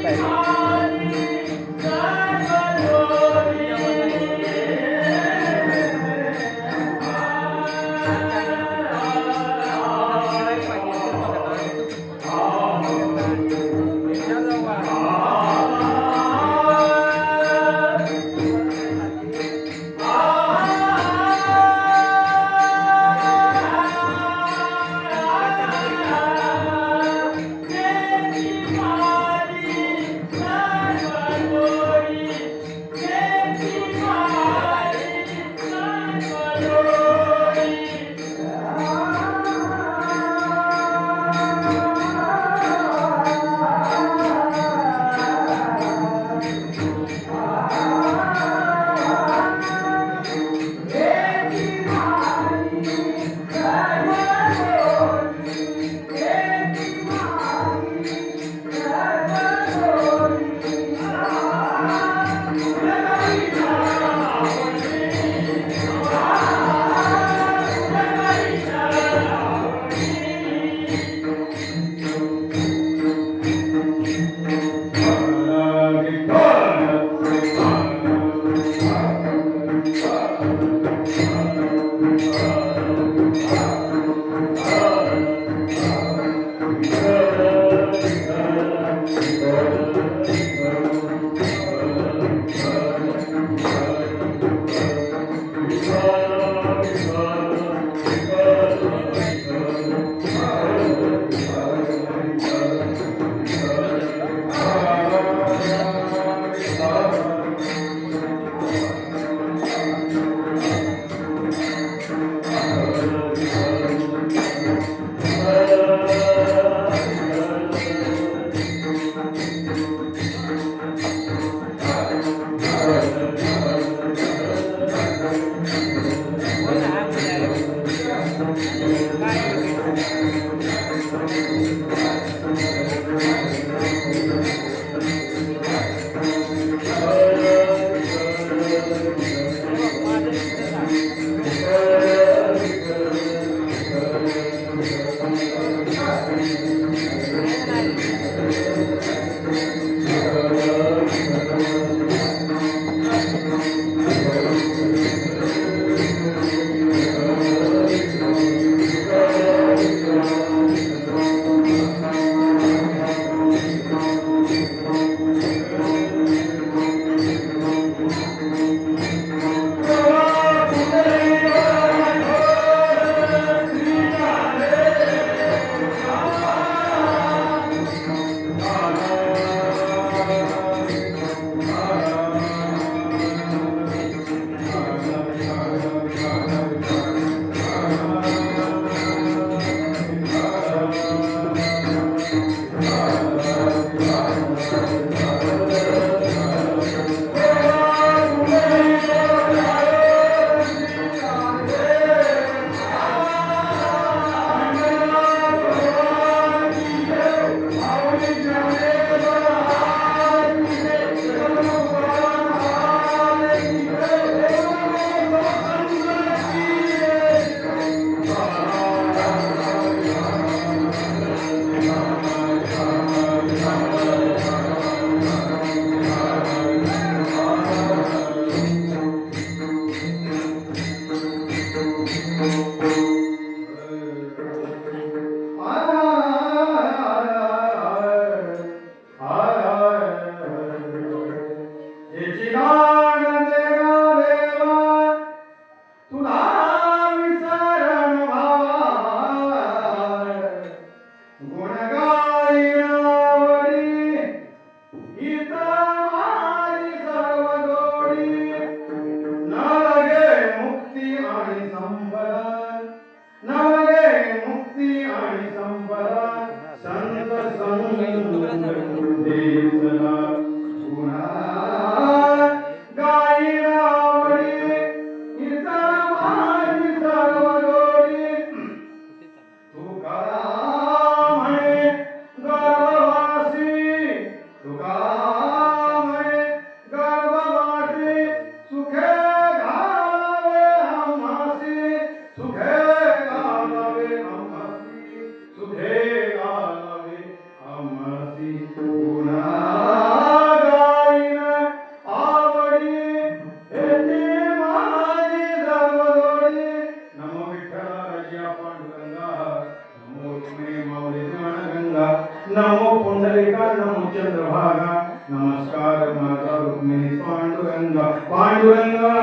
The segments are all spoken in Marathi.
करत आहे. नमो चंद्रभागा नमस्कार माझा रुक्मिणी पांडुरंगा पांडुरंगा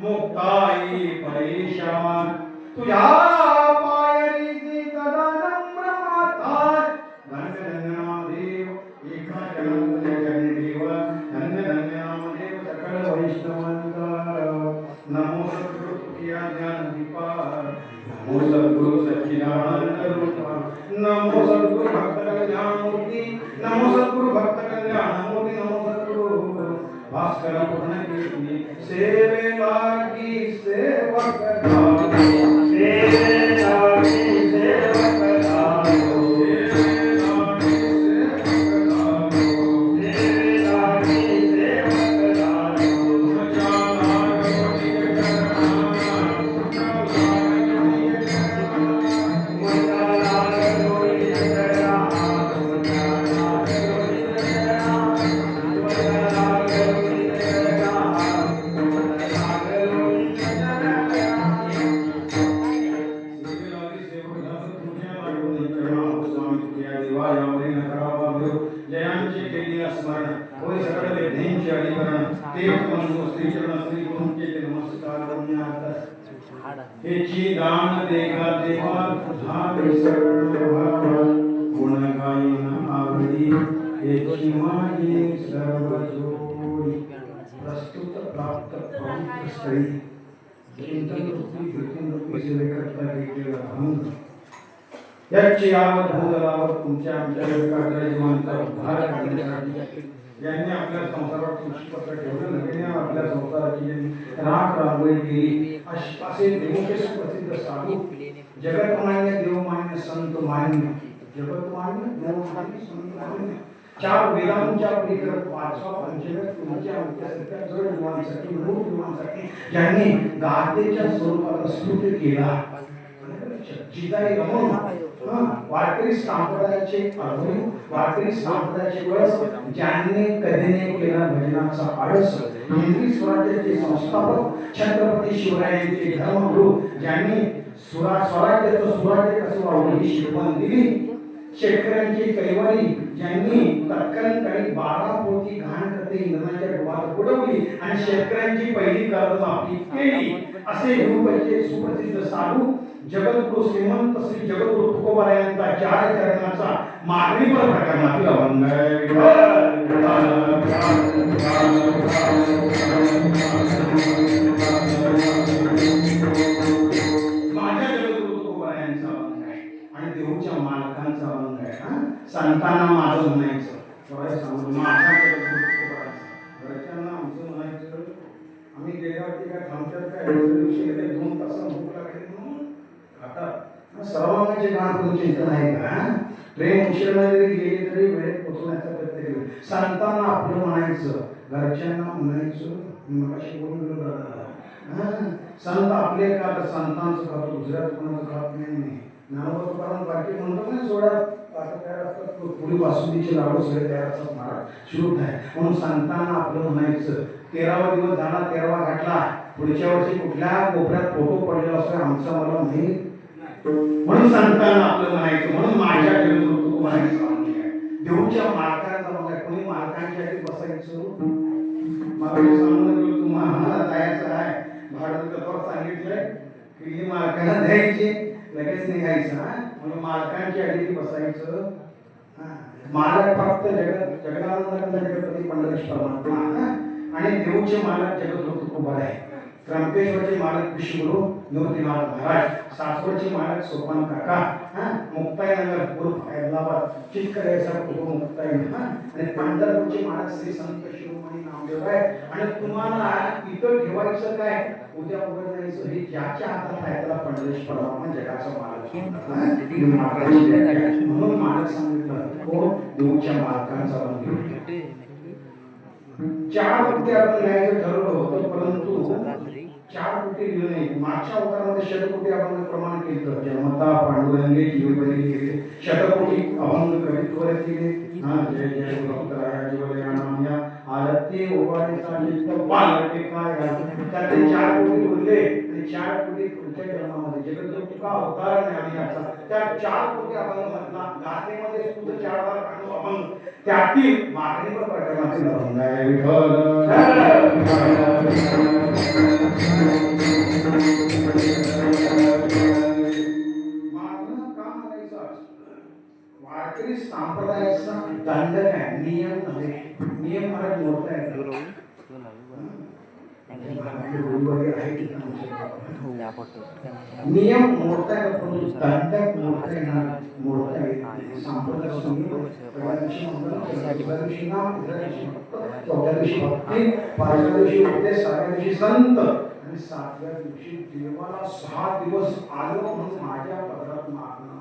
मुक्ताई परी स्मरण होय सकळ वेदनेंचे अलीकरण ते बंधू श्रीचरण श्री गुरूंचे नमस्कार पुण्यात हेची दान देगा देवा तुझा विसर्ग गुण गायन आवडी हेची माझी सर्व जोडी प्रस्तुत प्राप्त पवित्र स्थळी चिंतन रूपी कीर्तन रूपी सेवेकरता घेतलेला अभंग याची आवड भूगलावर तुमच्या आमच्या एकाग्र जीवनाचा उद्धार करण्यासाठी यांनी आपल्या संसारावर तुळशीपत्र ठेवलं नव्याने आपल्या संसाराची राख रांगोळी केली असे देवोचे सुप्रसिद्ध साधू जगतमान्य देवमान्य संत मान्य जगतमान्य देवमान्य संत मान्य चार वेदांच्या पलीकडे पाचवा पंचवेद तुमच्या आमच्यासारख्या जड जीवांसाठी मूळ जीवांसाठी ज्यांनी गाथेच्या स्वरूपात स्तुती केला जिताई रमण वारकरी संप्रदायाचे अनुभव वारकरी संप्रदायाचे वयस ज्यांनी कधी नाही केला भजनाचा आळस हिंदवी स्वराज्याचे संस्थापक छत्रपती शिवरायांचे धर्मगुरु ज्यांनी स्वराज्याचं सुराज्य कसं व्हावं ही शिकवण दिली शेतकऱ्यांची कैवारी ज्यांनी तत्कालीन काळी 12 पोती घाण खते इंधनाच्या डोहात बुडवली आणि शेतकऱ्यांची पहिली कर्जमाफी केली असे गुरुचे सुप्रसिद्ध साधू जगद्गुरु श्रीमंत श्री जगद्गुरु तुकोबारायांचा 4 चरणाचा मागणीपर प्रकरणातील अभंग माझ्या जगद्गुरु तुकोबारायांचा अभंग आहे आणि देऊच्या मालकांचा अभंग आहे संतांना माझं म्हणायचं सांगू माझ्या जगद्गुरु तुकोबारायांचा घरच्यांना आमचं म्हणायचं आम्ही गेल्यावरती काय थांबतात काय दिवशी 2 तास भूक लागली आता सर्वांचे गाणं चिंतन आहे का ट्रेन उशिरा जरी गेली तरी वेळेत पोहोचण्याचा प्रयत्न केला संतांना आपलं म्हणायचं घरच्यांना म्हणायचं मगाशी बोलून गेलो संत आपले का तर संतांचं खातो दुसऱ्याच कोणाचं खात नाही नामवत बाकी म्हणतो ना सोडा आता तयार असतात पुढे वासुदीचे लाडू सगळे तयार असतात महाराज शुद्ध आहे म्हणून संतांना आपलं म्हणायचं 13वा दिवस झाला 13वा घातला पुढच्या वर्षी कुठल्या कोपऱ्यात फोटो पडलेला असतो आमचा मला माहीत म्हणून संतांना आपलं म्हणायचं म्हणून माझ्या जगद्गुरु म्हणायचं देऊच्या मालकांचा बघा कोणी मालकांच्या आधी बसायचं मला सांगून गेलो तुम्हाला जायचं आहे भाडं कथावर सांगितलंय की ही मालकांना द्यायची लगेच निघायचं म्हणून मालकांच्या आधी बसायचं मालक फक्त जगदानंद जगपती पंढरीश परमात्मा आणि देऊचे मालक जगद्गुरु तुकोबार आहे त्र्यंबकेश्वरचे मालक विश्वगुरु निवृत्तीनाथ महाराज सासवडचे मालक सोपान काका मुक्ताईनगर उर्फ हैदराबाद चितकरेचा कुटुंब मुक्ताई आणि पंढरपूरचे मालक श्री संत शिरोमणी नामदेव आहे आणि तुम्हाला इथं ठेवायचं काय उद्या जायचं हे ज्याच्या हातात आहे त्याला पंढरीश परमात्मा जगाचा मालक म्हणून मालक सांगितलं कोण देऊच्या मालकांचा मंदिर 4 कोटी आपण न्यायचं ठरवलं होतं परंतु 4 कोटी दिले नाही मागच्या अवतारामध्ये शतकोटी अभंग प्रमाण केलं जन्मता पांडुरंगे जीवबली केले शतकोटी अभंग कवित्वर केले जय जय भक्तराया जीवलयानाम्या आरती ओवाळीचा चित्त पालटे काय त्याचे 4 कोटी उरले आणि 4 कोटी पुढच्या जन्मामध्ये जगद्गुरु तुका अवतार ज्ञानीचा त्या 4 कोटी अभंग मधला गाथेमध्ये सुद्धा 4 बार अभंग त्यातील मागणीपर प्रकरणातील अभंग आहे विठ्ठल वारकरी संप्रदायाचा दंड काय नियम नियम महाराज मोठा आहे नियम मोठा आहे परंतु दंड मोठा आहे संप्रदाय संत आणि 7व्या दिवशी देवाला 6 दिवस आलो म्हणून माझ्या पदरात मागणं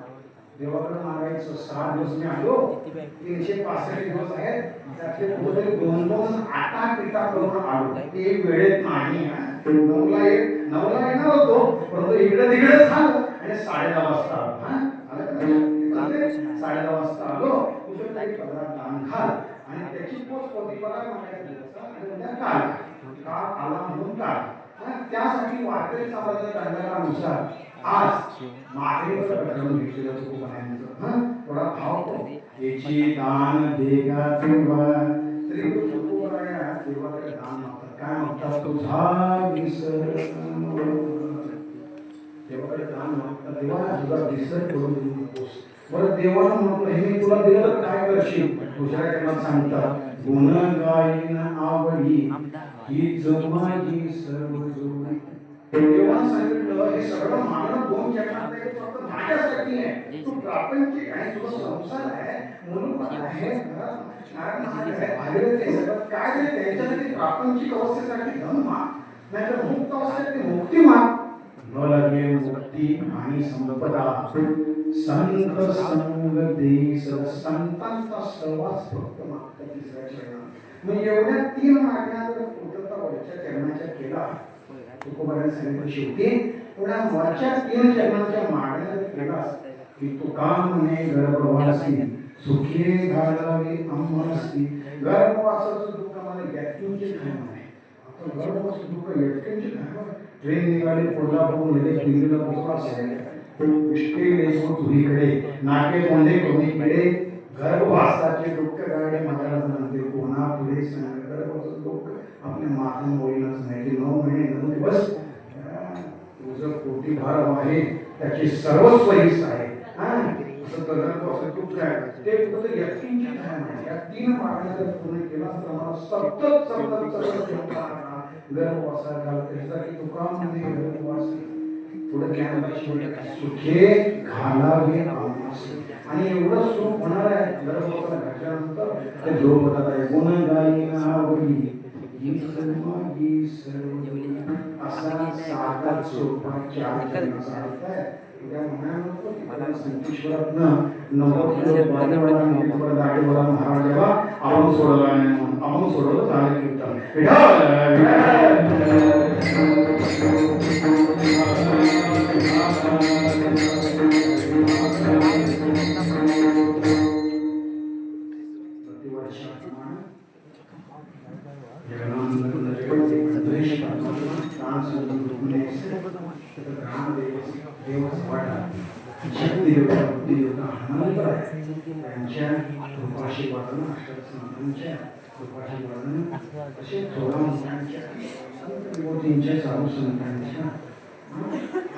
देवाकडे मागायचं 6 दिवस मी आलो 365 दिवस आहेत त्यातले कुठेतरी 2-2 आटा पिटा करून आलो ते वेळेत नाही 9ला येणार होतो परंतु इकडे तिकडे झालं आणि 10:30 वाजता आलो 10:30 वाजता आलो कुठेतरी पदरात दान घाल आणि त्याची पोच होती बघा मागायचं आणि उद्या काल आला म्हणून काल त्यासाठी वारकरी समाजाच्या दंडानुसार आज मागणीवर प्रकरण घेतलेलं तुकोबारायांचं थोडा भाव याची दान देगा देवा तरी तुकोबाराया देवाकडे दान मागतात. काय मागतात? तुझा विसर. देवाकडे दान मागतात, देवा तुझा विसर करून देऊ नकोस. बरं देवानं म्हटलं हे मी तुला दिलं तर काय करशील? दुसऱ्या त्यांना सांगतात, गुण गायन आवडी ही जमाई सर्व जोडी. देवानं सांगितलं हे सगळं मागणं दोन चरणात आहे, फक्त माझ्यासाठी आहे. तू प्रापंचिक आहे, तुझा संसार आहे, मुलगा आहे, काय त्यांच्यासाठी प्रापंचिक अवस्थेसाठी धन माग, नाहीतर मुक्त अवस्थेसाठी मुक्ती माग. न लगे मुक्ती आणि संपदा संत संग देश. संतांचा सहवास फक्त मागतात तिसऱ्या चरणात. मग एवढ्या 3 मागण्या जर पूर्तता वरच्या चरणाच्या केला, तुकोबाराने सांगितलं शेवटी एवढ्या वरच्या 3 चरणाच्या मागण्या जर केलास की तुका म्हणे गर्भवासी सुखे घालावे आम्हासी. गर्भवासाचं दुःख मला व्यक्तींचे काय म्हणे. आता गर्भवासाचं दुःख व्यक्तींचे काय. ट्रेन निघाली कोल्हापूर लगेच दिल्लीला पोहोचला असेल, तुझीकडे नाके तोंडे कोणी कडे. गर्भवासाचे दुःख गाडे महाराज म्हणते कोणा पुढे सांग. गर्भवासाचं दुःख आपल्या माथून होईलच नाही. की 9 महिने 9 दिवस तुझं पोटी भार आहे, त्याची सर्वस्व हिस्स आहे. असं दुःख आहे ते फक्त व्यक्तींची काय नाही. या 3 मागण्या जर पूर्ण केला तर मला सतत गर्भवासा घालते तुका म्हणजे गर्भवासी पुढे सुखे घालावे आम्हासी. आणि एवढं सुख होणार आहे गर्भवासा घातल्यानंतर ते झोपतात आहे. गुण गायन आवडी ही सर्वांगी सर्व. असा साधा सोपा 4 चरणाचा अर्थ आहे. त्या म्हणालो की मला संकेश्वरातनं 90 किलो बाजूला निघून दाढीवाला महाराज जेव्हा आपण सोडला नाही म्हणून आपण सोडलं चालेल कीर्तन त्यांच्या कृपाशीर्वादानं अष्टसंतांच्या कृपाशीर्वादानं असे 16 मुलांच्या संत विभूतींच्या साधू संतांच्या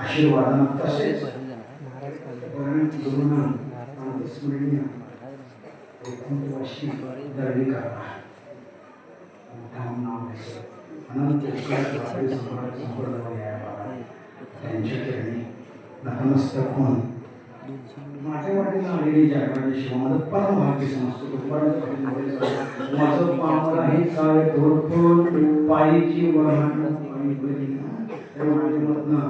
आशीर्वादानं तसेच गुरुना स्मरणीय 29 वर्षी दरडी करा मोठा नाव आहे अनंत त्यांच्या चरणी नतमस्तक होऊन माझ्या वाटेला आलेली जगाची शिवामध्ये परम भाग्य समजतो. माझं पामर आहे काय थोडं पायीची वाहन आणि माझ्यामधनं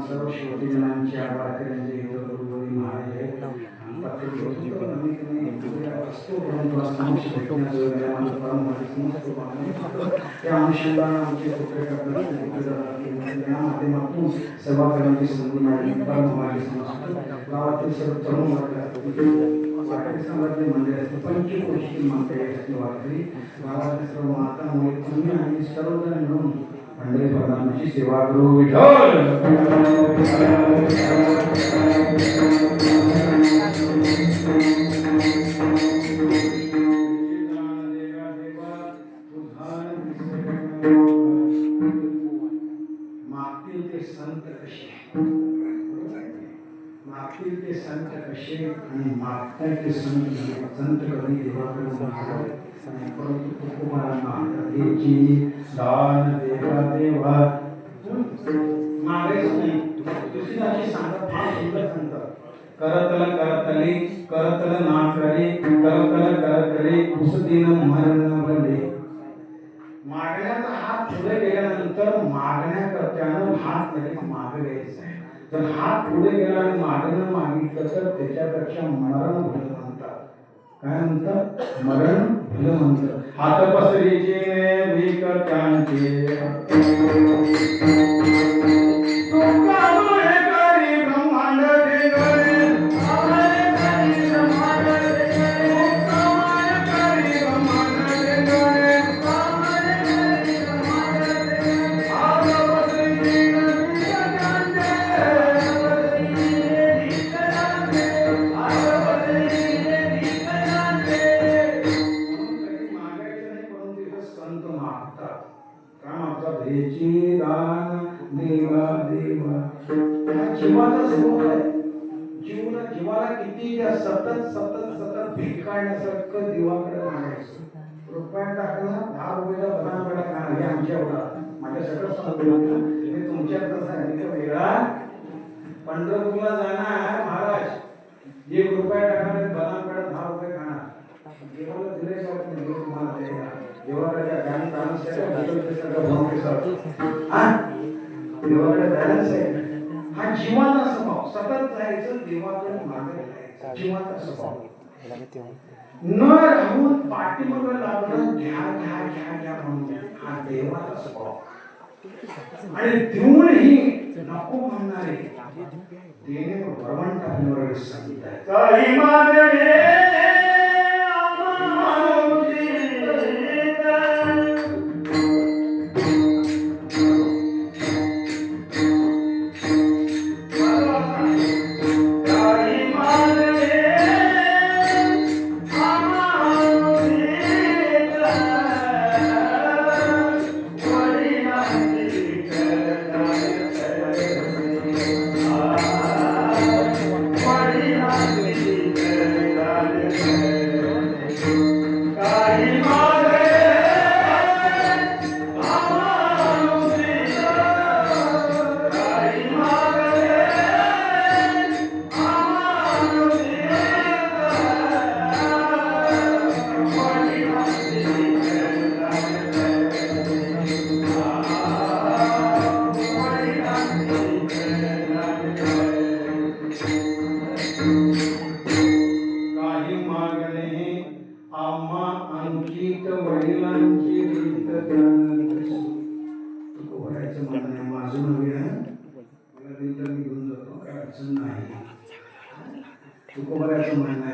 सर्व श्रोतेजनांच्या वारकऱ्यांचे गुरुवरी महाराज आहेत. त्या अनुषंगाने आमचे माध्यमातून सेवा करण्याची संधी मिळाली. परम भाग्य समजतो. गावातील सर्व तरुण वारकरी समाजाचे मंडळ असते, पंचक्रोशीतील माते असते वारकरी गावातील सर्व माता मुले तुम्ही आणि सर्वजण मिळून पंढरी प्रधानाची सेवा करू. विठ्ठल मागतील ते संत कसे आणि मागताय ते संत कधी देवाकडे मागावे. परंतु तुकोबारांना देची दान देवा देवा मागायच नाही. तुळशीदासजी सांगतात फार सुंदर सांगतात. करतल करतली करतल ना करे करतल करतले कुसदिन मरण भले. मागण्याचा हात पुढे गेल्यानंतर मागण्याकर्त्यानं हात लगेच मागे घ्यायचा आहे. जर हात पुढे गेला आणि मागणं मागितलं तर त्याच्यापेक्षा मरण भलं म्हणतात. काय म्हणतात? मरण भलं म्हणतात. हात पसरीचे विकत्यांचे देची दान देवा देवा. जीवाचा स्वभाव आहे. जीवाला किती त्या सतत सतत सतत भिकाण्यासारखं देवाकडे मागायचं. रुपया टाकला 10 रुपयाचा बनाकडे खाणार हे आमच्या एवढा माझ्या सगळं सांगतो. हे तुमच्या कसं आहे वेगळा. पंढरपूरला जाणार महाराज 1 रुपया टाकणार बनाकडे 10 रुपये खाणार. देवाला दिले का तुम्हाला द्यायला. देवाकडे बँक बॅलन्स आहे सगळं देवाकडे बॅलन्स आहे. हा जीवाचा स्वभाव. सतत जायचं देवाकडे मागे जीवाचा स्वभाव. न राहून पाठीमागे लागणं घ्या घ्या घ्या घ्या म्हणून हा देवाचा स्वभाव. आणि देऊनही नको म्हणणारे देणे भगवंत आपल्यावर सांगताय. काही मागणे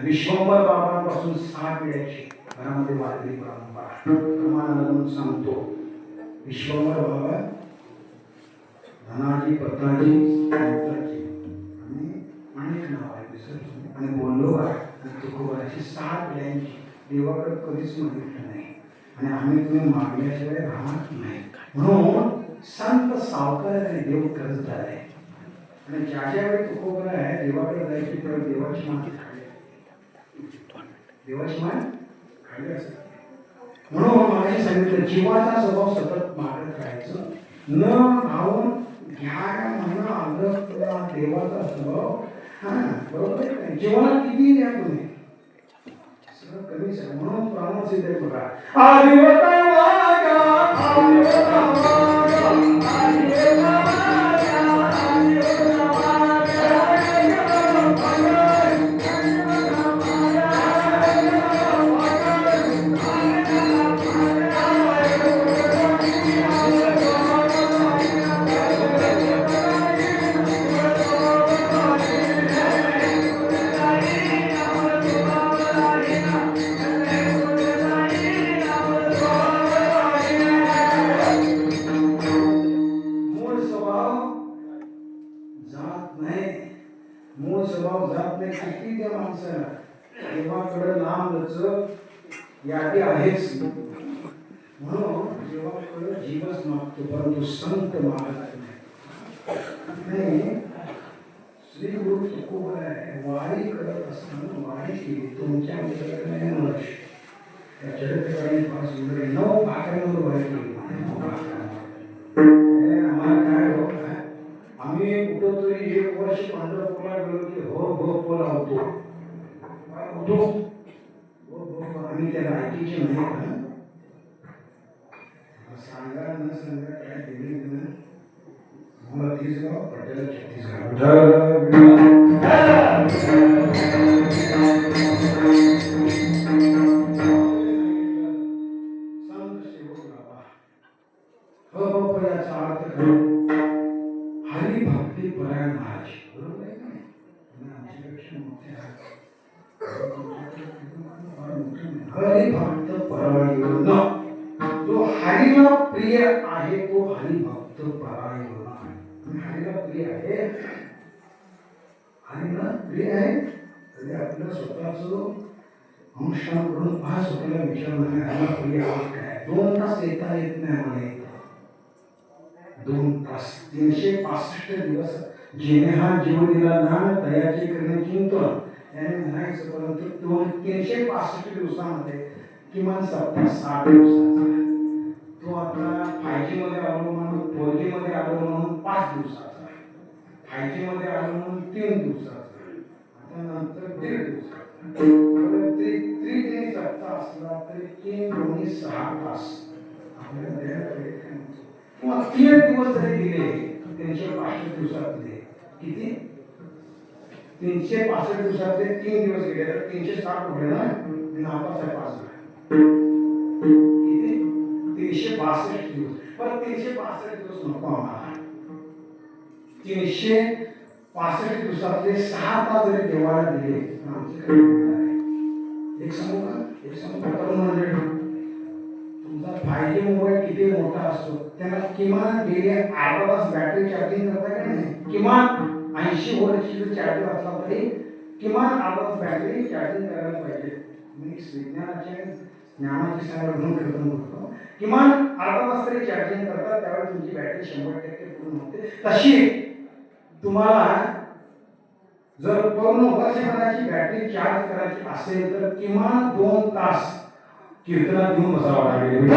विश्वंभर बाबांपासून 6 पिढ्याची घरामध्ये वाढली परंपरा प्रमाणाला सांगतो. विश्वंभर बाबा धनाजी पत्राजी आणि अनेक नाव आहे आणि बोललोबा आणि तुकोबा अशी 6 पिढ्यांची देवाकडे कधीच मागितलं नाही. आणि आम्ही तुम्ही मागल्याशिवाय राहणार नाही. म्हणून संत सावकार आणि देव कर्जदार आहे. आणि ज्या ज्या वेळी तुकोबा आहे देवाकडे जायची तेव्हा देवाची माती देवाची मान खाली असते. म्हणून मला सांगितलं जीवाचा स्वभाव सतत मागत राहायचं. न राहून घ्या म्हणणं आलं तुला देवाचा स्वभाव. बरोबर आहे. जीवाला किती द्या तुम्ही सगळं कमीच आहे. म्हणून प्राणच येते बघा. मूळ स्वभाव जात नाही. किती त्या माणसाला देवाकडे लांब लचक यादी आहेच. म्हणून देवाकडे जीवच मागतो परंतु संत मागत नाही. श्री गुरु तुकोबा वारी करत असताना वारी केली तुमच्या लक्ष त्या चरित्रकाळी फार सुंदर 9 भाकऱ्यांवर वारी केली. आम्हाला काय होत आम्ही कुठंतरी 1 वर्ष पंढरपूरला गेलो की हो हो लावतो आम्ही त्या रायकीचे नाही सांगा न सांगा काय दिले मला 30 गाव पटेल 36 संत सेवक बाबा हो हो याचा अर्थ हरिभक्ती परायण महाराज. बरोबर आहे का? आमच्यापेक्षा मोठे हरिभक्त परायण. जो हरिला प्रिय आहे तो हरिभक्त परायण. हरिला प्रिय आहे हरिला प्रिय आहे तरी आपलं स्वतःच अनुष्ठान करून स्वतःला विचारणार हरिला प्रिय आहे काय. 2 तास येता येत नाही मला. 2 तास 365 दिवस जेणे हा जीव दिला दान दयाचे करणे चिंतन याने म्हणायचं. परंतु 365 दिवसामध्ये किमान सप्ताह 60 दिवसाचा तो आता 5G मध्ये आलो म्हणून 4G मध्ये आलो म्हणून 5 दिवसाचा 5G मध्ये आलो म्हणून 3 दिवसाचा आता नंतर 1.5 दिवसाचा 3 सप्ताह असला तरी 3 दोन्ही 6 तास किंवा 3 दिवस जरी दिले 365 दिवसातले किती 365 दिवसातले 3 दिवस गेले तर 360 होते ना. नापास आहे 5 किती 362 दिवस. पण 362 दिवस नको आम्हाला. 365 दिवसातले 6 तास जरी देवाला दिले एक समूह तरुण मंडळी तुमचा 5G मोबाईल किती मोठा असतो त्याला किमान डेली 8 तास बॅटरी चार्जिंग करता का नाही. किमान 80 वोल्टची चार्जर असला तरी किमान 8 तास बॅटरी चार्जिंग करायला पाहिजे. मी विज्ञानाच्या ज्ञानाची सांगून करतो किमान 8 तास तरी चार्जिंग करता त्यावेळी तुमची बॅटरी 100% पूर्ण होते. तशी तुम्हाला जर पूर्ण वर्षभराची बॅटरी चार्ज करायची असेल तर किमान 2 तास कीर्तनात घेऊन बसावं लागेल.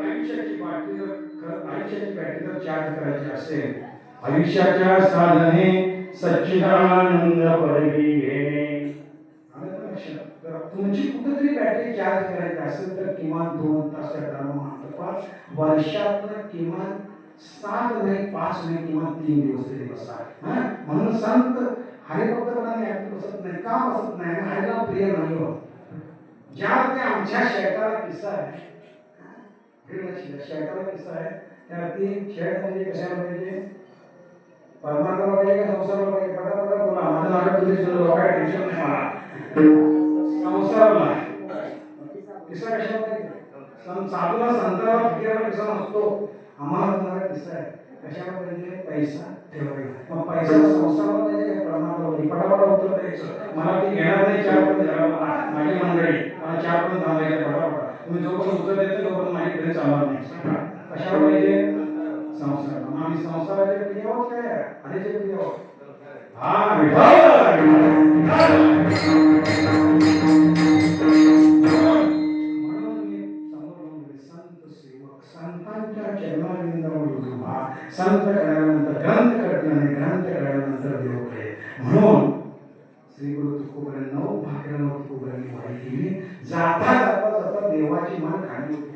आयुष्याची बॅटरी जर चार्ज करायची असेल आयुष्याच्या साधने सच्चिदानंद पदवी घेणे. तुमची कुठेतरी बॅटरी चार्ज करायची असेल तर किमान 2 तास धर्म वर्षात किमान 7 नाही 5 नाही किंवा 3 दिवस तरी बसा. म्हणून संत हरिभक्तपणाने अगदी बसत नाही. का बसत नाही? हरिला प्रिय नाही हो. ज्या ते आमच्या शेताला किस्सा आहे शेताला किस्सा आहे त्यावरती शेत म्हणजे कशाला पाहिजे परमात्मा पाहिजे का संसाराला पाहिजे. पटापटा बोला माझं नाटक तुम्ही सुरू काय टेन्शन नाही मला. संसाराला किस्सा कशाला पाहिजे साधूला संताला फिरायला किस्सा नसतो. आम्हाला तुम्हाला किस्सा आहे कशाला पाहिजे पैसा ठेवायचा. मग पैसा संसाराला पाहिजे का परमात्मा पाहिजे. पटापटा उत्तर द्यायचं. मला ती घेणार नाही 4 पण द्यायला माझी मंडळी मला 4 पण थांबायचं पटापटा. तुम्ही जोपर्यंत उत्तर देत नाही तोपर्यंत माझी ट्रेन चालणार नाही. कशाला पाहिजे संसाराला. आम्ही संसाराचे प्रिय आहोत काय हरीचे प्रिय आहोत. हा संतांच्या चरणाविंदावर संत कळल्यानंतर ग्रंथ करते आणि ग्रंथ कळल्यानंतर देव कळे. म्हणून श्री गुरु तुकोबांनो भाकरनाथ तुकोबांनी वारी केली. जाता जाता जाता देवाची मान खाली होती.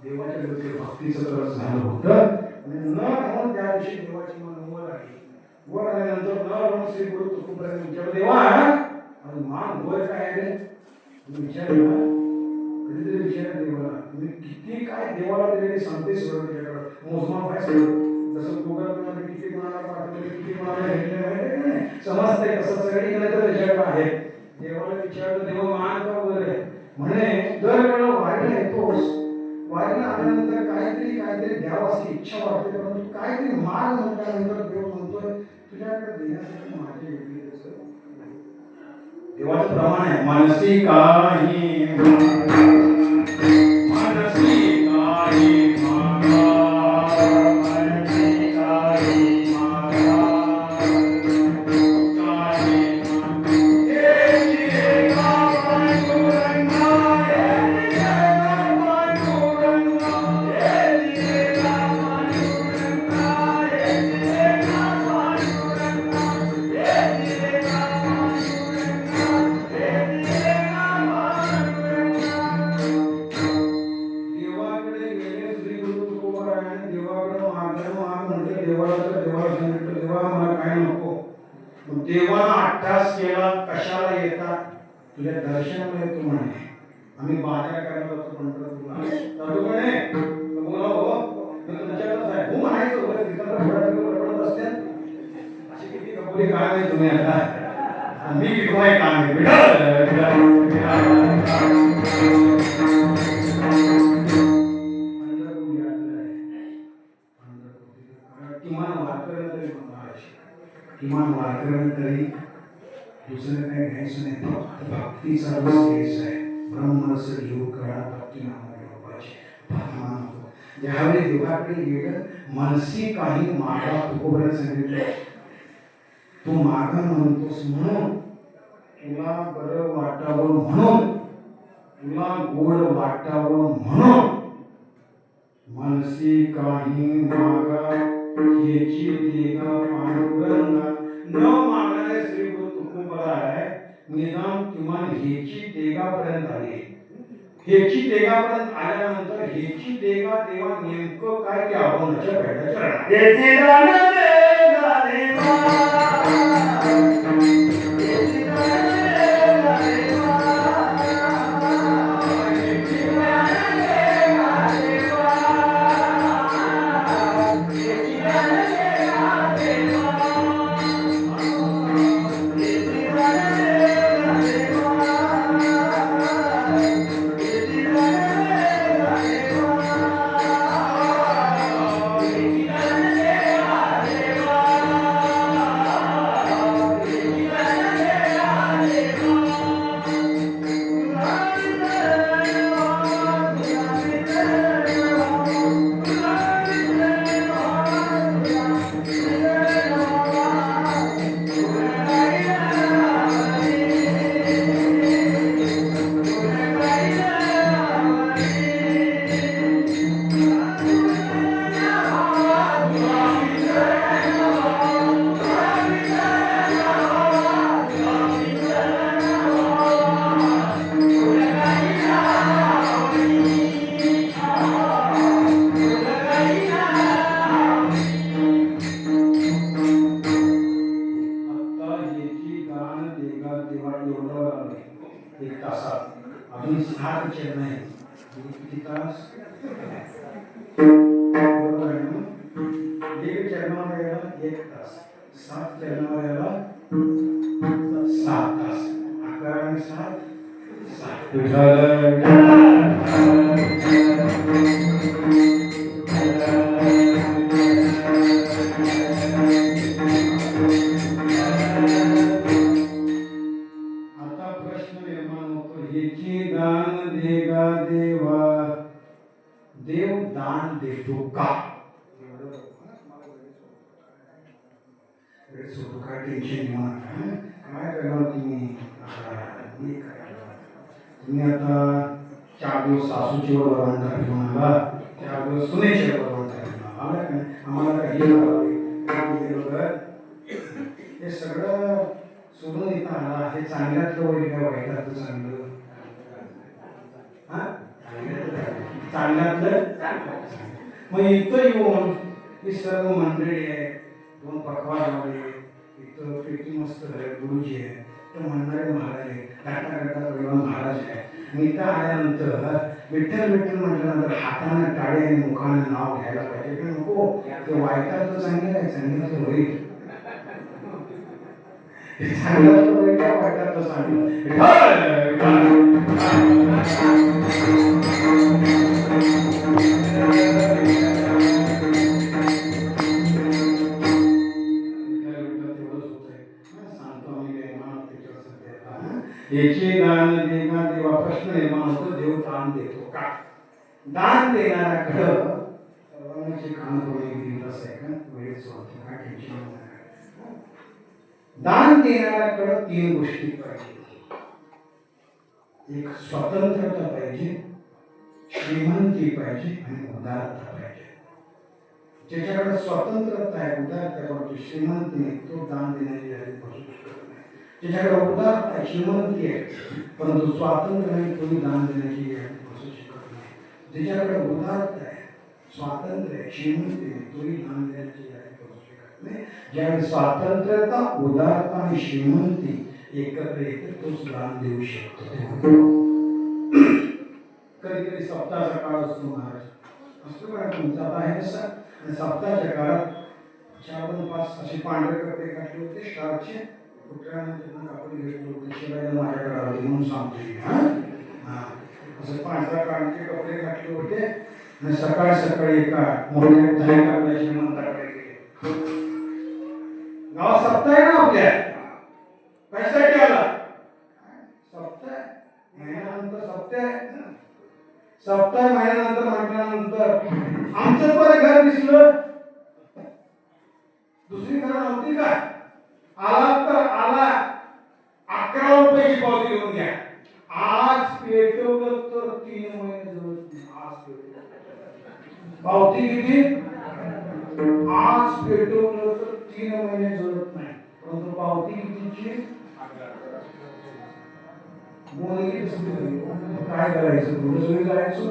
देवाच्या विरुद्ध भक्तीचं तरच झालं होतं आणि न म्हणून त्या दिवशी देवाची मान वर आली. वर आल्यानंतर न म्हणून श्री गुरु तुकोबांनी विचारलं देवा आणि मान वर काय आहे विचारलं. कधीतरी विचारलं देवाला तुम्ही किती काय देवाला दिलेले सांगते सगळं त्याच्याकडं मोजमाप आहे सगळं. जसं गुगलमध्ये किती कोणाला पाठवले किती कोणाला घेतले माहिती नाही समजते कसं सगळीकडे तर त्याच्याकडे आहे. देवाला विचारलं देवा मान का वर आहे म्हणे दर वेळेला वारीला येतोस वारीला आल्यानंतर काहीतरी द्यावं अशी इच्छा वाटते परंतु काहीतरी मार्ग म्हटल्यानंतर देव म्हणतोय तुझ्याकडे देण्यासाठी माझे वेगळी देवाचं प्रमाण आहे. मनसी काही देवाला अट्टास केला कशाला येतात तुझ्या दर्शनाला येतो म्हणे. आम्ही बाजार करायला जातो पंढरपूरला म्हणे बोला हो तुमच्याकडे आहे हो म्हणायचं बरं तिथं असते अशी किती कबुली काय नाही तुम्ही आता मी किती काम किमान वारकऱ्यांना तरी दुसरं काही घ्यायचं नाही. फक्त भक्तीचा रस घ्यायचा आहे. ब्रह्मरस घेऊ कळा भक्ती नामाची भावना. ज्यावेळी देवाकडे गेलं मनसी काही मागा तुकोबऱ्या सांगितलं. तू मागा म्हणतोस म्हणून, तुला बरं वाटावं म्हणून, तुला गोड वाटावं म्हणून मनसी काही मागा ह्याची देगा पांडुरंगा. न मागणारे श्री गुरु तुकोबरा आहे. निदान किमान ह्याची देगापर्यंत आली. ह्याची देगापर्यंत आल्यानंतर ह्याची देगा देवा नेमकं काय ते अभंगाच्या पेटाच्या मग इथं येऊन ही सर्व मंडळी आहे. दोन पकवानवाले इथं पेटी मस्त गुरुजी आहे. तर म्हणणारे महाराज आहे. टाटा महाराज आहे. मी इथं आल्यानंतर विठ्ठल विठ्ठल म्हटल्यानंतर हाताने टाळे आणि मुखाने नाव घ्यायला पाहिजे की नको. ते वाईटाचं चांगलं आहे, चांगलं होईल. चांगलं वाईट वाईटाचं चांगलं. याचे दान देगा देवा. प्रश्न निर्माण होतो, देव दान देतो का? दान देणाऱ्याकडं सर्वांची कान करून असं आहे का? वेळेच होते का? टेन्शन नाही. दान देणाऱ्याकडं तीन गोष्टी पाहिजे. एक स्वतंत्रता पाहिजे, श्रीमंती पाहिजे आणि उदारता पाहिजे. ज्याच्याकडे स्वतंत्रता आहे, उदारता पाहिजे, श्रीमंती नाही, तो दान देण्याची यादी बसू शकत नाही. ज्याच्याकडे उदारता आहे, श्रीमंती आहे, परंतु स्वातंत्र्य नाही, कोणी दान देण्याची यादी बसू शकत नाही. ज्याच्याकडे उदारता आहे, स्वातंत्र्य आहे, श्रीमंती आहे, तोही दान देण्याची यादी बसू शकत नाही. ज्यावेळी स्वातंत्र्यता, उदारता आणि श्रीमंती एकत्र येते, तोच दान देऊ शकतो. कधी कधी सप्ताहाचा काळ असतो महाराज, असतो का तुमचा? आता आहे सर. आणि सप्ताहाच्या काळात 4-5 असे पांढरे कपडे घातले होते स्टारचे. कुठल्यानंतर कापड घेतले होते, शिवायला माझ्याकडे आले म्हणून सांगतो. असं पांढऱ्या काळाचे कपडे घातले होते आणि सकाळी सकाळी एका मोठ्या श्रीमंताकडे गेले. गावात सप्ताह आहे ना आपल्या, कशासाठी सप्ताह महिन्यानंतर म्हटल्यानंतर आमचं परत घर दिसलं. दुसरी घर नव्हती का? आला तर आला, 11 रुपयाची पावती घेऊन घ्या. आज पेटवलं तर 3 महिने जवळ. आज पेटवलं पावती किती? आज पेटवलं तर 3 महिने जवळ नाही. परंतु पावती कितीची? मुलगी काय करायचं? पुढे जायचं.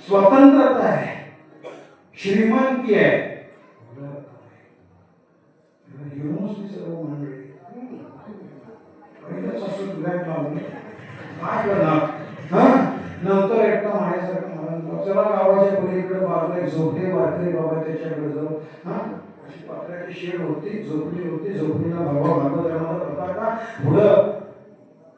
स्वतंत्रता आहे, श्रीमंती आहे. सर्व मंडळी काय करणार? नंतर एकटा माण्यासारखं मला चला गावाच्या पलीकडे बाजूला एक झोपडी वारकरी बाबा त्याच्याकडे जाऊ. अशी पत्र्याची शेड होती, झोपडी होती. झोपडीला बाबा भागवत होता का पुढं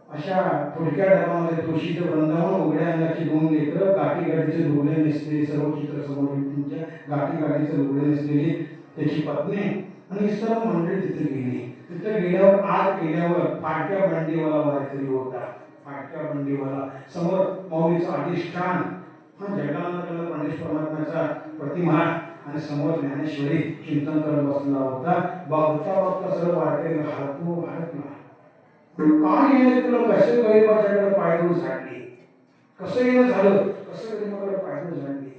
अशा थोडक्या डबामध्ये तुळशीचं वृंदावन, उघड्या अंगाची 2 लेकरं, गाठी गाडीचे लुगडे नेसलेली, सर्व चित्र समोर त्यांच्या गाठी गाडीचे लुगडे नेसलेली त्याची पत्नी आणि सर्व मंडळी तिथे गेली. तिथे गेल्यावर आत गेल्यावर फाटक्या बंडीवाला वारकरी होता. फाटक्या बंडीवाला समोर मौलीचं अधिष्ठान, जगन्नाथ गणेश परमात्म्याचा प्रतिमा आणि समोर ज्ञानेश्वरी चिंतन करत बसला होता. बघता बघता सर्व वारकरी हरकू हरकला. काय येणे तुला? कसे गरीबाच्याकडे पायदूर झाडली? कसं येणं झालं? कसं गरीबाकडे पायदूर झाडली?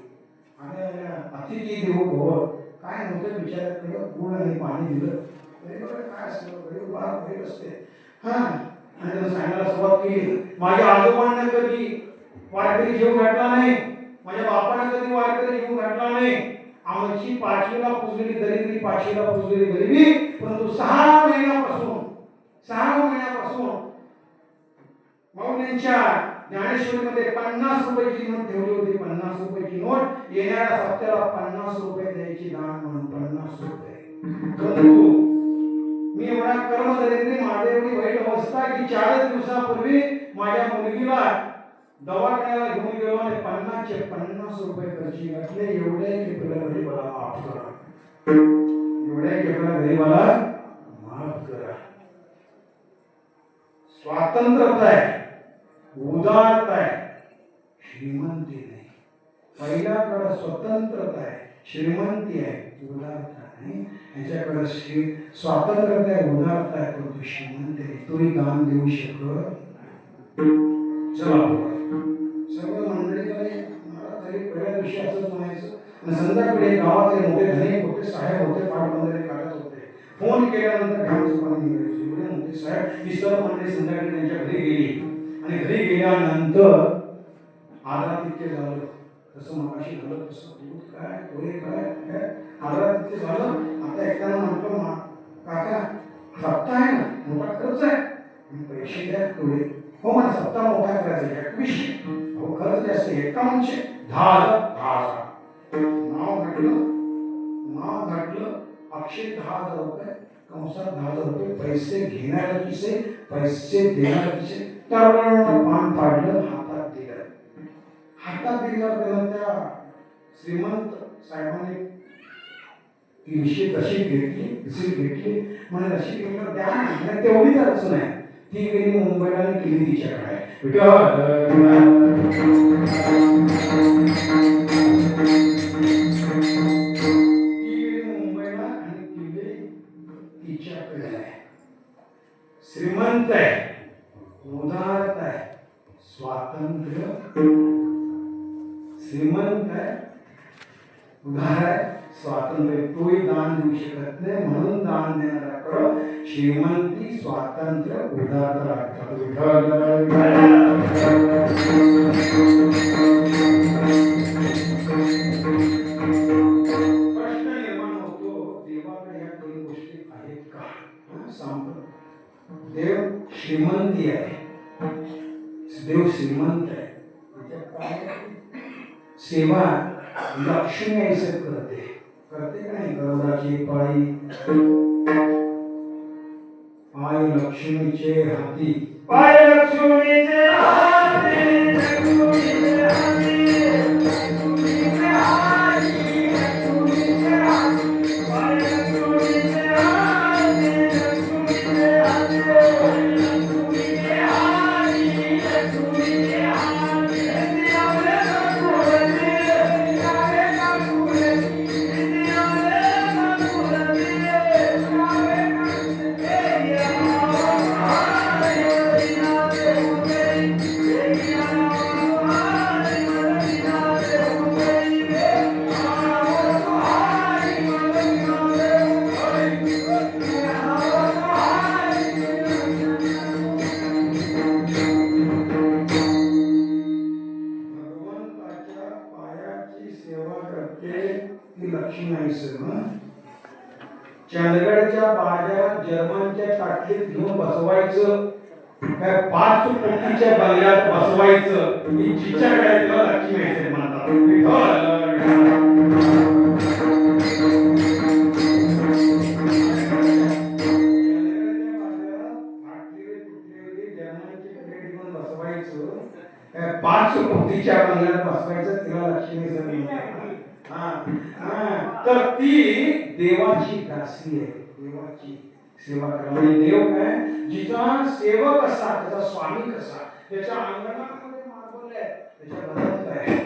आणि अतिथी देवो भव, काय नव्हतं विचाराकडे गुण आणि पाणी दिलं. गरीबाकडे काय असतं? गरीब बाळ गरीब असते. आणि त्यानं सांगायला सुरुवात केली, माझ्या आजोबांना कधी वारकरी जीव घातला नाही, माझ्या बापाने कधी वारकरी जीव घातला नाही. आमची 5वीला पुजलेली दरिद्री, 5वीला पुजलेली गरिबी, परंतु 6 महिन्यापासून माऊलींच्या ज्ञानेश्वरीमध्ये 50 रुपयाची नोट ठेवली होती. 50 रुपयाची नोट येणाऱ्या सप्त्याला 50 रुपये द्यायची दान म्हणून. 50 रुपये. परंतु मी एवढा कर्मदरिद्री, माझी एवढी वाईट अवस्था की 4 दिवसापूर्वी माझ्या मुलगीला दवाखान्याला घेऊन गेलो आणि 50चे 50 रुपये खर्ची घातले. एवढ्या केलेल्या गरीबाला माफ करा. एवढ्या केलेल्या गरीबाला माफ करा. स्वातंत्र्यता आहे, उदारता आहे, श्रीमंती नाही. पहिल्याकडे स्वतंत्रता आहे, श्रीमंती आहे, उदारता नाही. यांच्याकडे स्वातंत्र्यता आहे, उदारता आहे, परंतु श्रीमंती आहे. तोही दान देऊ शकत. चला सर्व मंडळीकडे मला तरी पहिल्या दिवशी असंच म्हणायचं. आणि संध्याकाळी गावातले मोठे धनिक होते, साहेब होते, पाटबंधारे काढत होते. फोन केल्यानंतर घराचं पाणी निघायचं. एवढे मोठे साहेब ही सर्व मंडळी संध्याकाळी त्यांच्या घरी गेली. आणि घरी गेल्यानंतर आदरातिथ्य झालं. तसं मगाशी झालं तसं दूध काय, पोहे काय, आदरातिथ्य झालं. आता एकट्यानं म्हटलं, काका सप्ताह आहे ना, मोठा खर्च आहे, पैसे द्या थोडे. हो मला सप्ताह मोठा करायचा आहे, 2100. हो खर्च जास्त, 5100. 10,000. नाव घातलं. अक्षय 10,000 रुपये, कंसात 10,000 रुपये. पैसे घेणाऱ्या किसे, पैसे देणाऱ्या किसे. तर पान पाडलं, हातात दिलं. हातात दिल्यावर त्याला त्या श्रीमंत साहेबांनी ती रिशीट कशी घेतली म्हणजे रशीद घेतलं द्या. तेवढीच अडचण आहे. ती गेली मुंबईला आणि केली तिच्याकडे. ती गेली मुंबईला आणि केली तिच्याकडे. श्रीमंत आहे, उदारत आहे, स्वातंत्र्य. श्रीमंत आहे, उदार आहे, स्वातंत्र्य. तोही दान देऊ शकत नाही, म्हणून दान देणाऱ्याकडं श्रीमंती, स्वातंत्र्य, उदारता लागतात. प्रश्न निर्माण होतो, देवाकडे या 2 गोष्टी आहेत का? देव श्रीमंती आहे, देव श्रीमंत आहे. सेवा लक्ष्मी ऐसत करते का नाही? गरुडाची पायी, पाय लक्ष्मीचे हाती, पाय लक्ष्मीचे हाती, लक्ष्मीचे हाती, लक्ष्मीचे हाती, लक्ष्मीचे हाती, पाय लक्ष्मीचे हाती, लक्ष्मीचे हाती, लक्ष्मीचे हाती, लक्ष्मी सगळं. चंदगडच्या बाजारात जर्मनच्या ताटलीत घेऊन बसवायचं काय 5 कोटीच्या बंगल्यात बसवायचं ही जिच्याकडे तिला लक्ष्मी यायचे म्हणतात. काय 5 कोटीच्या बंगल्यात बसवायचं तिला लक्ष्मी तर ती देवाची दासी आहे. देवाची सेवा करणारी देव काय जिचा सेवक कसा त्याचा स्वामी कसा त्याच्या अंगणामध्ये मागवले त्याच्या बदलत आहे.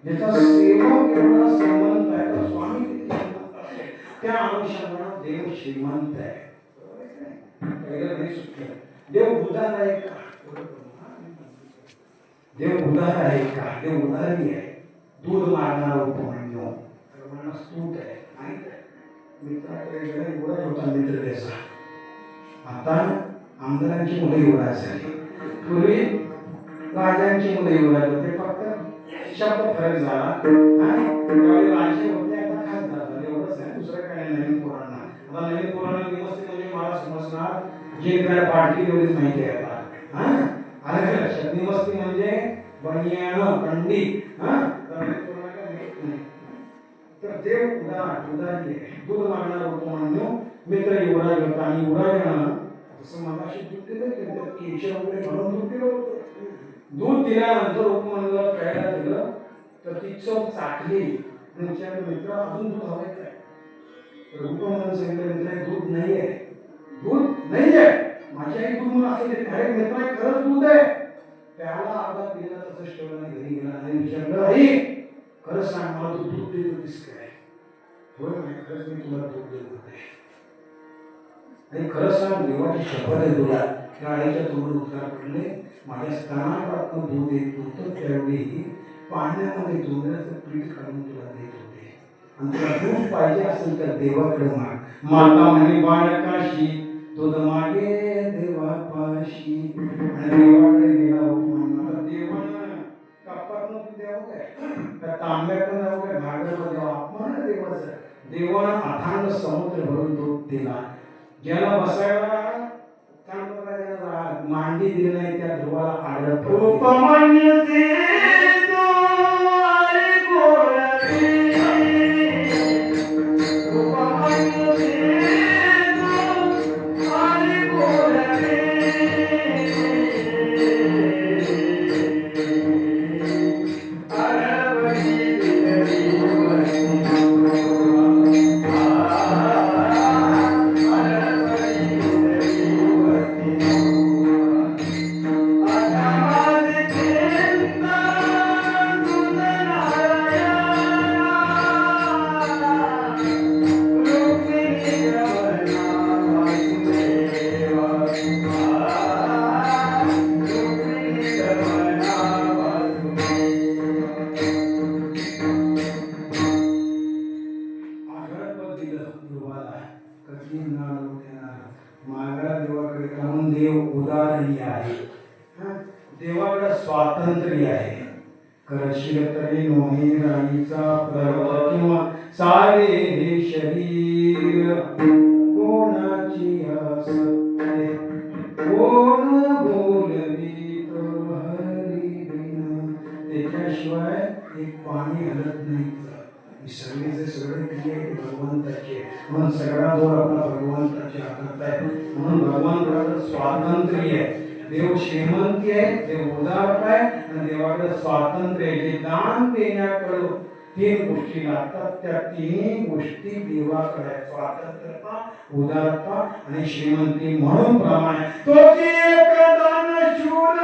ज्याचा सेवक एवढा श्रीमंत आहे तर स्वामी किती श्रीमंत असेल त्या अनुषंगाने देव श्रीमंत आहे. पहिलं नाही सुटलं. देव उदार आहे का? देव उदार आहे का? देव उदारी आहे. दूध मागणारा उपमान्य सर्वांना स्तुत आहे. माहित आहे मित्राकडे गेला एवढा होता मित्र त्याचा. आता आमदारांची मुलं युवराज झाली. पूर्वी राजांची मुलं युवराज होते. फक्त शब्द फरक झाला आणि त्यावेळी राजे होते आता खासदार झाले एवढंच आहे. दुसरं काय नवीन पुराण. आता नवीन पुराण निमस्ती म्हणजे मला समजणार जे काय पार्टी तेवढीच माहिती आहे आता. आलं का लक्षात? निमस्ती म्हणजे बनियान पंडित तर देव उदारी आहे. दूध मागणारा उपमान्य मित्र युवराज होता आणि युवराजानं जसं मगाशी दूध दिलं त्याच्यात केशर वगैरे घालून दूध दिलं होतं. दूध दिल्यानंतर उपमान्याला प्यायला दिलं तर ती चव चाकली आणि विचारलं मित्र अजून दूध हवंय काय? तर उपमान्यानं सांगितलं मित्र दूध नाही आहे. दूध नाही आहे. माझी आई दूध मला असं देते. अरे मित्र खरंच दूध आहे. त्याला अर्धा पिला तसंच ठेवलं नाही. घरी गेला आणि विचारलं आई खरं सांग मला तू दूध देत होतीस काय? होय खरंच मी तुला दूध देत होते. आणि खरं सांग देवाची शपथ आहे तुला. त्या आईच्या तोंडून उत्तर पडले माझ्या स्तनापासून दूध येत होतं त्यावेळी पाण्यामध्ये जोंधळ्याचं पीठ काढून तुला देत होते. आणि तुला दूध पाहिजे असेल तर देवाकडे माग. माता म्हणे बाळकाशी दूध मागे देवापाशी. आणि देवाकडे गेला उपमान. देवानं कपातनं तू द्यावं काय? त्या तांब्याकडून द्यावं काय? भागवत द्यावं. अपमान देवाचा. देवानं अथांग समुद्र भरून दूध दिला. ज्याला बसायला मांडी दिली नाही त्या ध्रुवाला आडलं उपमान्य देवाकडे स्वातंत्र्य आहे. करशील तरी नोही राणीचा पर्वत किंवा सारे हे शरीर कोणाची असते कोण बोलवी तो हरी बिन. त्याच्याशिवाय एक पाणी हलत नाही. सगळे सगळे क्रिया भगवंताचे म्हणून सगळा जोर आपला भगवंताच्या हातात आहे. म्हणून भगवंताचं स्वातंत्र्य आहे. देव श्रीमंती आहे. देव उदार आहे आणि देवाकडे स्वातंत्र्य आहे. जे दान देण्याकडे 3 गोष्टी लागतात त्या 3 गोष्टी देवाकडे स्वातंत्र्यता उदारता आणि श्रीमंती. म्हणून प्रमाणे तो एक दान शूर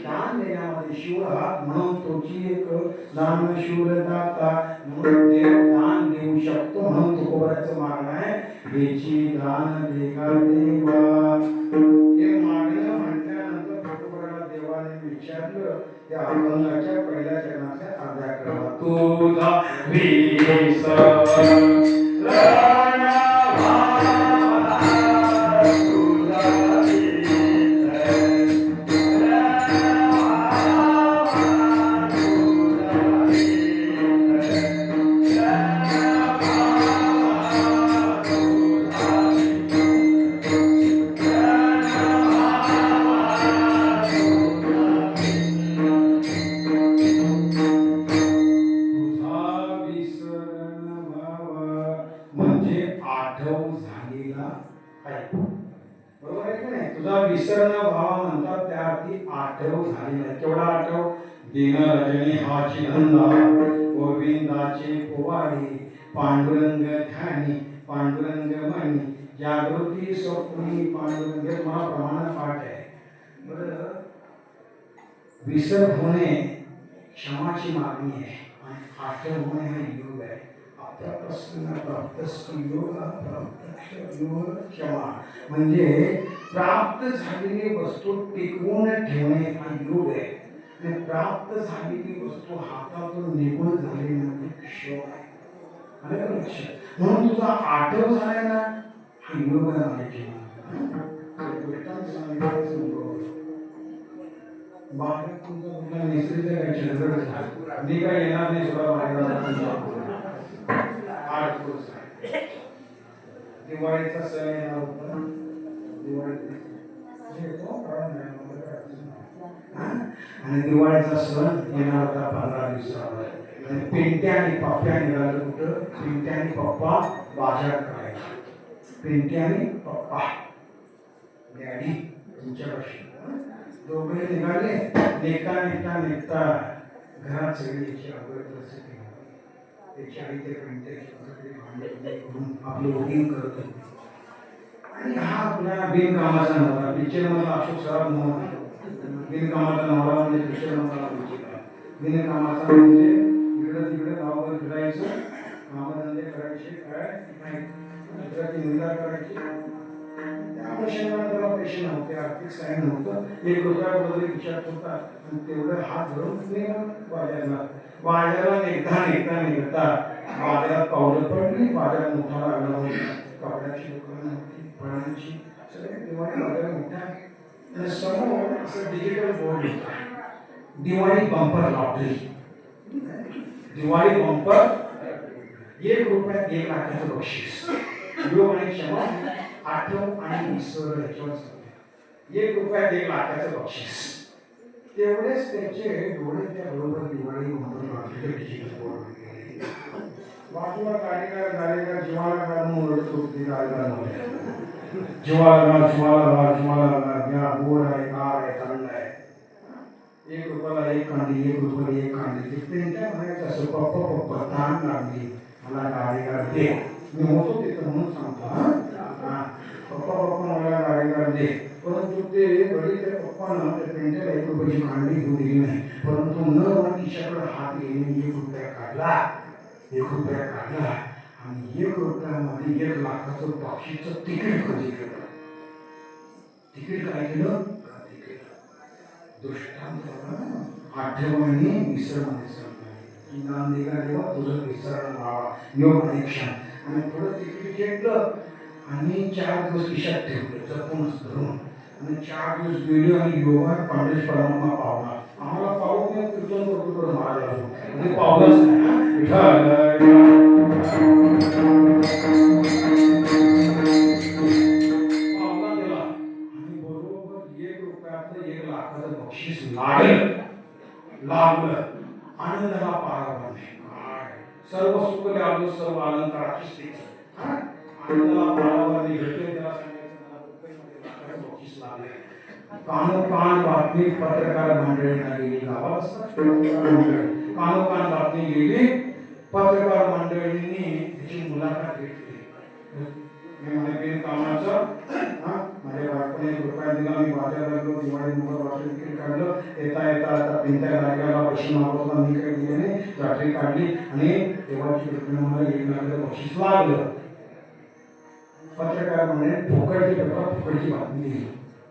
दान देण्यामध्ये शिव हा म्हणून तोची एक दान शूरदाता म्हणून देव दान देऊ शकतो म्हणून तुकोबराचं मागणं आहे हेची दान देगा देवा हे मागणं म्हटल्यानंतर तुकोबराला देवाने विचारलं त्या अभंगाच्या पहिल्या चरणाच्या अर्ध्या क्रमात तुझा विसर विसरण भाव म्हणतात त्या अर्थी आठव झालेला केवढा आठव दिन रजनी हाची धंदा गोविंदाचे पोवाडे पांडुरंग ध्यानी पांडुरंग मनी जागृती स्वप्नी पांडुरंग मला प्रमाणात पाठ आहे बरं विसर होणे क्षमाची मागणी आहे आणि आठव होणे हा योग आहे क्षमा म्हणजे प्राप्त झालेली वस्तू टिकवून ठेवणे हा योग आहे आणि प्राप्त झालेली वस्तू हातातून निघून झाली म्हणजे क्षोभ आहे म्हणून तुझा आठव झालाय ना हा योग आहे बाहेर तुमचा निसर्ग काय चंद्र झाला मी काय येणार नाही सुद्धा दिवाळीचा सण येणार होता आणि दिवाळीचा सण येणार होता 15 दिवसावर पिंट्या आणि पप्प्या निघालं होतं पिंट्या आणि पप्पा बाजार करायचा पिंट्या आणि पप्पा डॅडी तुमच्यापाशी दोघे निघाले निघता घरात सगळी अवघड परिस्थिती त्याची आई ते आपलं वोटिंग करत होते आणि हा आपल्या बिनकामाचा नवरा पिक्चर मध्ये अशोक सराफ नव्हता बिनकामाचा नवरा म्हणजे पिक्चर मध्ये बिनकामाचा म्हणजे इकडं तिकडे गावावर फिरायचं कामधंदे करायचे काय नाही दुसऱ्याची निंदा करायची त्यामुळे शेतकऱ्याला पैसे नव्हते आर्थिक सहाय्य नव्हतं 1 रुपया वगैरे विचारत होता आणि तेवढं हात धरून बाजारला निघता बाजारात पावलं पडली बाजार मोठा लागला होता कपड्याची दुकानं होती फळांची सगळे दिवाळी बाजार मोठा आणि समोर असं डिजिटल बोर्ड होता Diwali bumper lottery Diwali bumper 1 रुपयात 1 लाखाचं बक्षीस योग आणि क्षमा आठव आणि विसर याच्यावर 1 रुपयात 1 लाखाचं बक्षीस तेवढेच त्याचे डोळे त्या बरोबर दिवाळी बंपर डिजिटल बोर्ड बाजूला गाडीला जीवाला काढून ओरडत होती गाडीला जीवाला या गोड आहे कार आहे चांगला आहे 1 रुपयाला 1 कांदी 1 रुपयाला 1 कांदी ते पेंट्या म्हणायचं असं पप्पा ताण लागली मला गाडीला दे मी होतो तिथं म्हणून सांगतो पप्पा मला गाडीला दे परंतु ते घरी त्या पप्पानं त्या पेंट्याला 1 रुपयाची कांडी घेऊन दिली नाही परंतु न खिशाकडे हात घेऊन 1 रुपया काढला 1 रुपया काढला आणि 1 रुपयामध्ये 1 लाखाचं बक्षीसचं तिकीट कधी केलं तिकीट काय केलं दृष्टांत आठवणी विसरण्याने नांदेगा देवा तुझं विसरण व्हावा योग निरीक्षण आणि थोडं तिकीट घेतलं आणि 4 दिवस खिशात ठेवलं जपूनच धरून आणि 4 दिवस व्हिडिओ आणि योगा पांडेश परमात्मा पावला आम्हाला पाहून मी कीर्तन करतो महाराज म्हणजे पावलाच नाही पावला दिला आणि बरोबर 1 रुपयाचं 1 लाखाचं बक्षीस लागलं आनंदाला पारावर नाही सर्व सुख लाभलं सर्व अलंकाराची स्थिती आनंदाला पारावर नाही भेटले त्याला सांगायचं बक्षीस लागले कानोकान बातमी पत्रकार मंडळींना गेली गावात असतात कानोकान बातमी गेली पत्रकार मंडळींनी त्याची मुलाखत घेतली मी म्हणजे बिनकामाचं माझ्या बायकोने रुपया दिला, मी बाजारात लागलो, दिवाळी मोबाईल वाटलं, तिकीट काढलं, येता येता आता पिंट्या गाडीला पैसे मागत होता, मी काही दिले नाही, रात्री काढली आणि देवाची कृपेने मला 1 लाख बक्षीस लागलं. पत्रकार मंडळी फुकटची पेपर फुकटची बातमी दिली.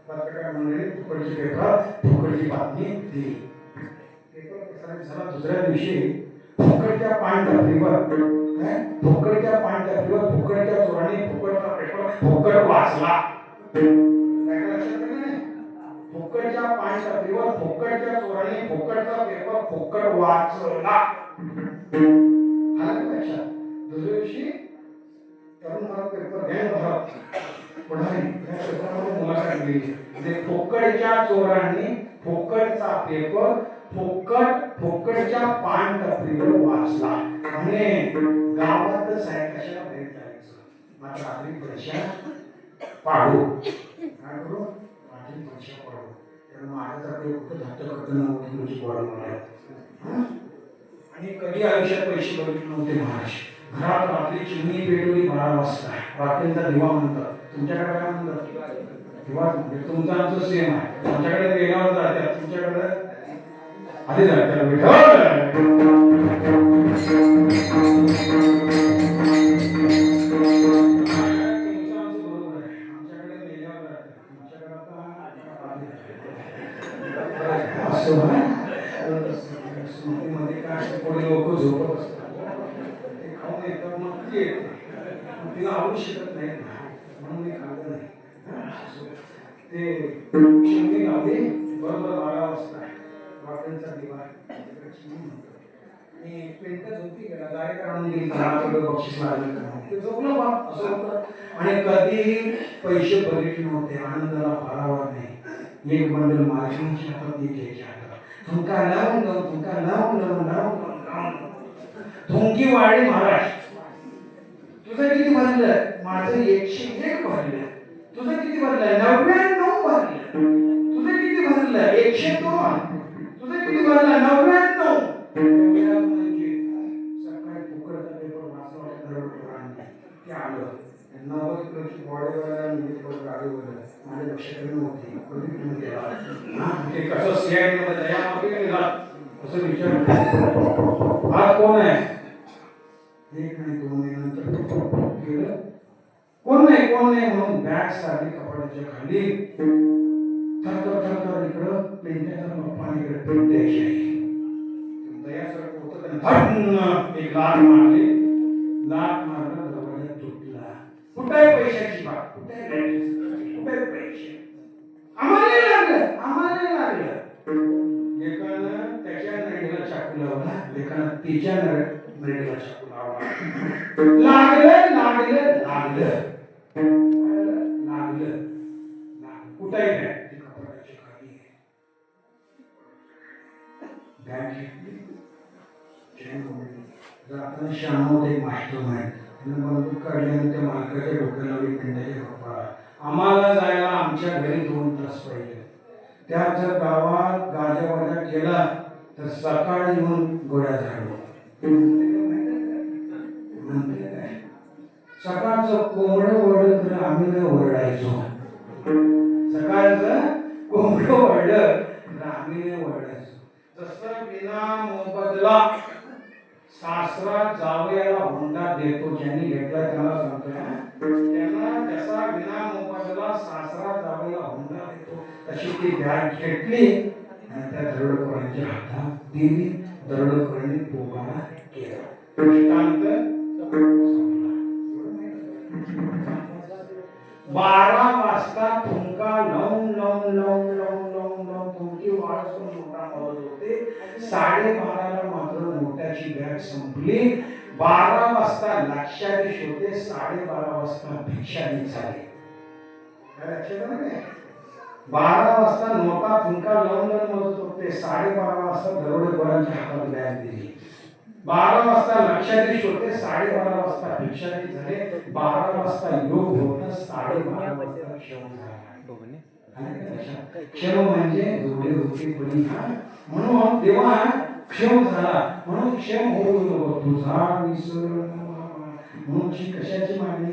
पत्रकार मंडळी फुकटची पेपर फुकटची बातमी दिली. पेपर प्रसारित झाला. दुसऱ्या दिवशी फुकटच्या पानटपरीवर फुकटच्या पानटपरीवर फुकटच्या चोराने फुकटचा पेपर फुकट वाचला. फुकटच्या पानटपरीवर फुकटच्या चोराने फुकटचा पेपर फुकट वाचला. दुसऱ्या दिवशी तरुण मला पेपर घ्यायला भरत पुढारी त्या पेपरमध्ये मुलाखत दिली. फुकटच्या चोराने फुकटचा पेपर फुकटच्या पानटपरीवर वाचला. म्हणे गावातच आहे, कशाला भेट जायचं. मात्र आपली परीक्षा पाडू. काय करू? माझी परीक्षा पाडू. त्यामुळे माझ्यासारखे कुठं धाकटं करताना तुमची गोळा मला. आणि कधी आयुष्यात पैसे बघितले नव्हते महाराज. घरात रात्री चिमणी पेटवली 12 वाजता. रात्रीचा दिवा म्हणतात. तुमच्याकडे काय म्हणतात? दिवा. तुमचं आमचं सेम आहे. आमच्याकडे वेगावर जातात, तुमच्याकडे आधी जातात. स्मृतीमध्ये काय कोणी लोक झोपत असतात, ते खाऊन येतात, मग ती येते, तिला आवडू शकत नाही म्हणून मी खाल्लं नाही. ते चिमणी लावली बरोबर 12 वाजता. वाटेंचा दिवा आणि पेंट झोपी गेला. गाडी काढून गेली, बक्षीस लागलं, ते झोपलं बा असं होतं. आणि कधीही पैसे बघितले नव्हते. आनंदाला पारावर नाही. एक बंडल मालकींच्या हातात, एक याच्या हातात. थुंका लावून थुंकी वाढली. महाराज तुझं किती भरलं? माझं 101 भरलं. तुझं किती भरलं? 99 भरलं. तुझं किती भरलं? 102. तुझं किती भरलं? 99. म्हणजे सकाळी फुकटचा पेपर वाचला. ते आलं 90 किलोची बॉडी गाडीवर माझ्या लक्षात नव्हती. ते कसं सीआयडी मध्ये असं विचार. आज कोण आहे? एक नाही, 2 नाही, नंतर गेलं. कोण नाही म्हणून बॅग सारखी कपड्याच्या खाली थर इकडं पेंट्याचा पाणी इकडे पेंट द्यायची आहे. दयासारखं होतं त्यानं एक लाट मारली. लाट मारला, दरवाजा तुटला. कुठे पैशाची बात? कुठे पैसे? आम्हाला लागलं. एकानं त्याच्या नळीला चाकू लावला, एकानं तिच्या नळीला चाकू लावला. लागलं. कुठे आहे? ती कपड्याची खाली आहे. बॅग घेतली, चेन ओढली. जाताना श्यामोद एक मास्टर माहित, त्यानं बंदूक काढली आणि त्या मालकाच्या डोक्याला पेंड्याच्या कपाळा. आम्हाला जायला आमच्या घरी 2 तास पाहिजे. त्यात जर गावात गाजावाजा केला तर सकाळी येऊन गोळ्या झाडू. सकाळचं कोंबडं ओरडलं तर आम्ही नाही ओरडायचो. सकाळचं कोंबडं ओरडलं तर आम्ही नाही ओरडायचो. जसं विना मोबदला सासरा जावयाला हुंडा देतो, ज्यांनी घेतला त्याला सांगतोय, त्यांना जसा विना मोबदला सासरा जावयाला हुंडा देतो तशी ती बॅग घेतली आणि त्या दरोडेखोरांच्या हातात दिली. दरोडेखोरांनी पोबारा केला. दृष्टांत 12 वाजता थुंका लावून थुंकी वाजून मोठा पाऊस होते. 12:30ला मात्र मोठ्याची बॅग संपली. 12 वाजता लक्षाधीश होते, 12:30 वाजता भिक्षाधीश झाले. 12 वाजता नोटा थुंका लावून मोजत होते, 12:30 वाजता दरोडेखोरांच्या हातात बॅग दिली. 12 वाजता लक्षाधीश होते, 12:30 वाजता भिक्षाधीश झाले. 12 वाजता योग होता, 12:30 वाजता क्षम झाला. क्षम म्हणजे जोडे होते पडी. म्हणून देवा क्षम झाला, म्हणून क्षम होऊ नको तुझा विसर. म्हणून कशाची मागणी?